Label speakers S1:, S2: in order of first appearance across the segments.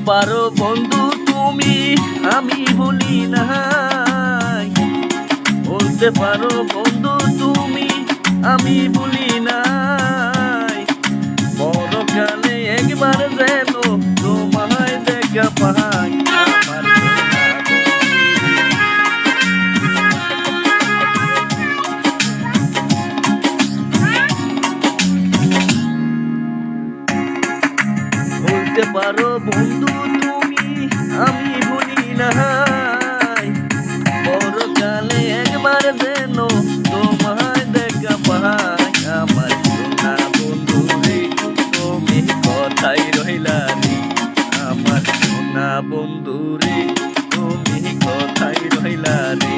S1: পারো বন্ধু তুমি আমি ভুলি নাই, বলতে পারো বন্ধু তুমি আমি ভুলি নাই, পরকালে একবার যেন তোমায় দেখা পাই। বলতে পারো বন্ধু তুমি আমি ভুলি নাই, পরকালে একবার যেন তোমায় দেখা পাই। আমার সোনা বন্ধু রে তুমি কথাই রইলা রে, আমার সোনা বন্ধু রে তুমি কথাই রইলা রে।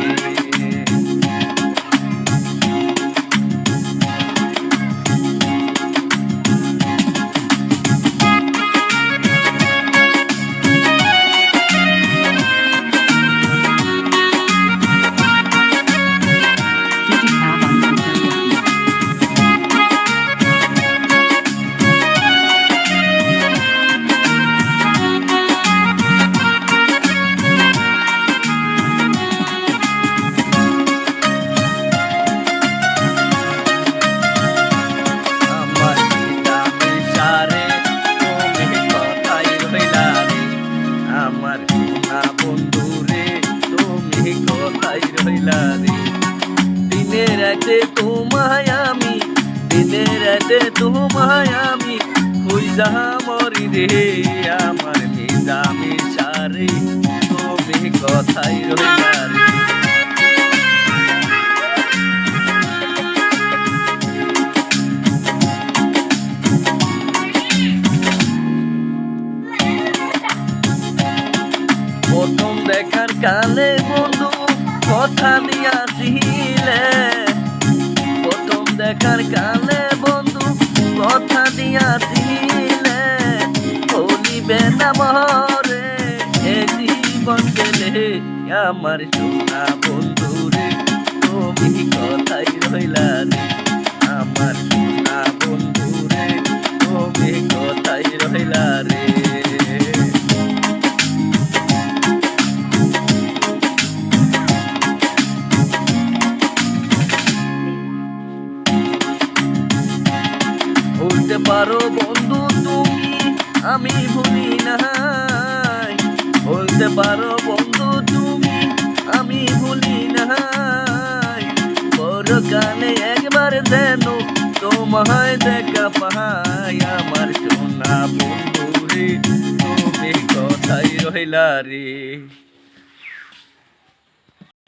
S1: আমার সোনা বন্ধু রে তুমি কথাই রইলা রে, দিনে রাতে তোমায় আমি, দিনে রাতে তোমায় আমি খুঁজা মরি রে, আমার নিজামি সারে তুমি কথাই রইলা রে। প্রথম দেখার কালে বন্ধু কথা দিয়াছিলে, প্রথম দেখার কালে বন্ধু কথা দিয়াছিলে, ভুলিবে না মরে এ জীবন গেলে, আমার সোনা বন্ধু রে তুমি কথাই রইলা রে, আমার সোনা বন্ধু রে তুমি কথাই রইলা রে। বলতে পারো বন্ধু তুমি আমি ভুলি নাই, বলতে পারো বন্ধু তুমি আমি ভুলি নাই, পরকালে একবার যেন তোমায় দেখা পাই। আমার সোনা বন্ধু রে তুমি কথাই রইলা রে।